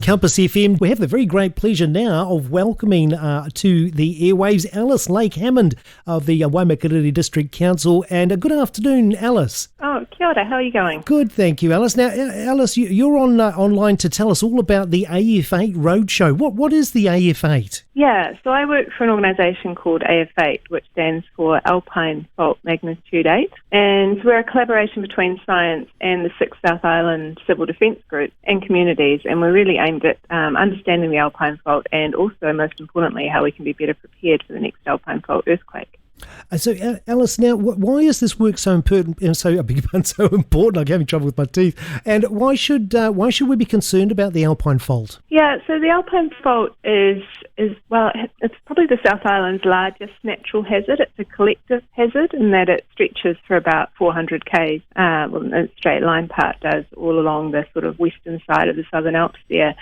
Compass FM. We have the very great pleasure now of welcoming to the airwaves Alice Lake Hammond of the Waimakariri District Council. And good afternoon, Alice. Oh, kia ora. How are you going? Good, thank you, Alice. Now, Alice, you're online to tell us all about the AF8 Roadshow. What is the AF8? Yeah, so I work for an organisation called AF8, which stands for Alpine Fault Magnitude 8. And we're a collaboration between science and the 6 South Island civil defence groups and communities. And we're really aimed at understanding the Alpine Fault and also, most importantly, how we can be better prepared for the next Alpine Fault earthquake. So, Alice, now, why is this work so important? So important. I'm having trouble with my teeth. And why should we be concerned about the Alpine Fault? Yeah, so the Alpine Fault is it's probably the South Island's largest natural hazard. It's a collective hazard in that it stretches for about 400 k's. The straight line part does all along the sort of western side of the Southern Alps there.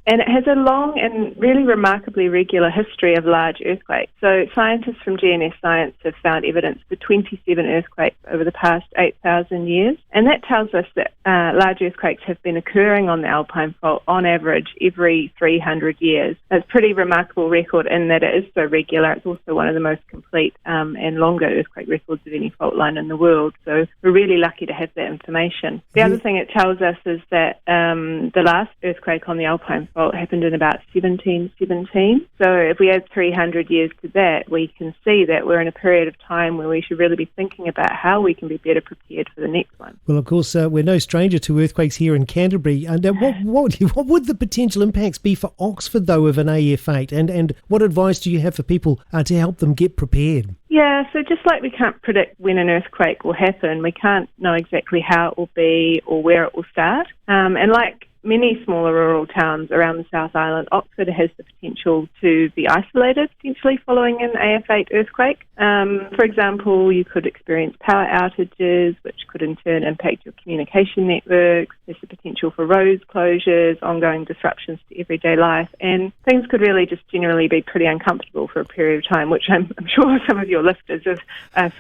And it has a long and really remarkably regular history of large earthquakes. So scientists from GNS Science have found evidence for 27 earthquakes over the past 8,000 years. And that tells us that large earthquakes have been occurring on the Alpine Fault on average every 300 years. It's a pretty remarkable record in that it is so regular. It's also one of the most complete and longer earthquake records of any fault line in the world. So we're really lucky to have that information. The other thing it tells us is that the last earthquake on the Alpine Fault happened in about 1717. So if we add 300 years to that, we can see that we're in a period of time where we should really be thinking about how we can be better prepared for the next one. Well, of course, we're no stranger to earthquakes here in Canterbury. And what would the potential impacts be for Oxford, though, of an AF8? And what advice do you have for people to help them get prepared? Yeah, so just like we can't predict when an earthquake will happen, we can't know exactly how it will be or where it will start. And like many smaller rural towns around the South Island, Oxford has the potential to be isolated, potentially following an AF8 earthquake. For example, you could experience power outages, which could in turn impact your communication networks. There's the potential for road closures, ongoing disruptions to everyday life, and things could really just generally be pretty uncomfortable for a period of time, which I'm sure some of your listeners are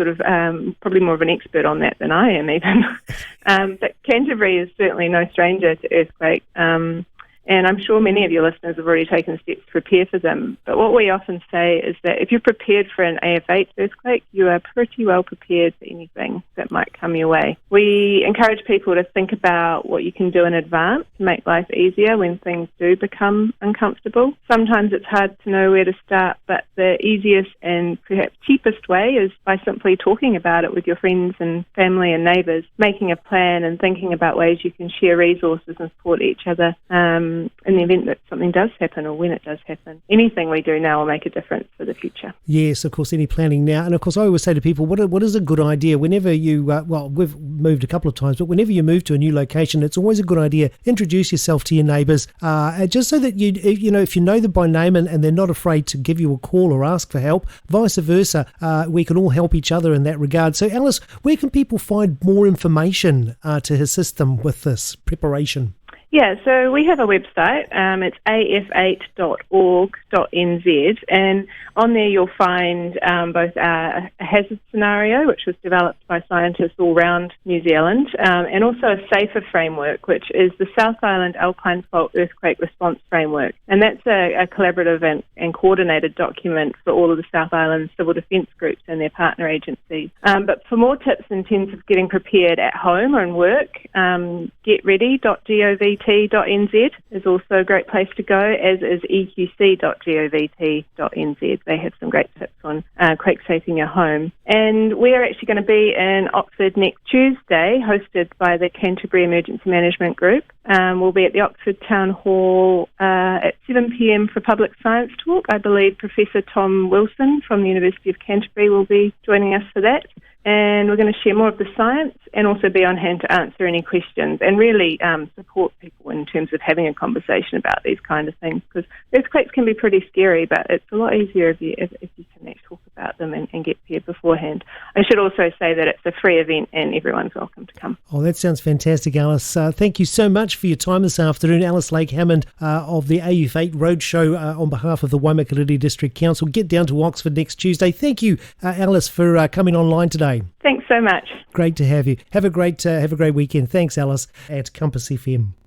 probably more of an expert on that than I am even. But Canterbury is certainly no stranger to earthquakes. And I'm sure many of your listeners have already taken steps to prepare for them. But what we often say is that if you're prepared for an AF8 earthquake, you are pretty well prepared for anything that might come your way. We encourage people to think about what you can do in advance to make life easier when things do become uncomfortable. Sometimes it's hard to know where to start, but the easiest and perhaps cheapest way is by simply talking about it with your friends and family and neighbours, making a plan and thinking about ways you can share resources and support each other. In the event that something does happen or when it does happen. Anything we do now will make a difference for the future. Yes, of course, any planning now. And of course, I always say to people, what is a good idea whenever you, we've moved a couple of times, but whenever you move to a new location, it's always a good idea, introduce yourself to your neighbours, just so that if you know them by name and they're not afraid to give you a call or ask for help, vice versa, we can all help each other in that regard. So Alice, where can people find more information to assist them with this preparation? Yeah, so we have a website. It's af8.org.nz, and on there you'll find both a hazard scenario, which was developed by scientists all around New Zealand, and also a safer framework, which is the South Island Alpine Fault Earthquake Response Framework. And that's a collaborative and coordinated document for all of the South Island civil defence groups and their partner agencies. But for more tips in terms of getting prepared at home or in work, getready.gov.nz is also a great place to go, as is eqc.gov.nz. They have some great tips on quake safe in your home. And we're actually going to be in Oxford next Tuesday, hosted by the Canterbury Emergency Management Group. We'll be at the Oxford Town Hall at 7 p.m. for a public science talk. I believe Professor Tom Wilson from the University of Canterbury will be joining us for that. And we're going to share more of the science and also be on hand to answer any questions and really support people in terms of having a conversation about these kind of things, because earthquakes can be pretty scary, but it's a lot easier if you can actually talk about them and get prepared beforehand. I should also say that it's a free event and everyone's welcome to come. Oh, that sounds fantastic, Alice. Thank you so much for your time this afternoon. Alice Lake Hammond of the AF8 Roadshow on behalf of the Waimakariri District Council. Get down to Oxford next Tuesday. Thank you, Alice, for coming online today. Thanks so much. Great to have you. Have a great weekend. Thanks, Alice, at Compass FM.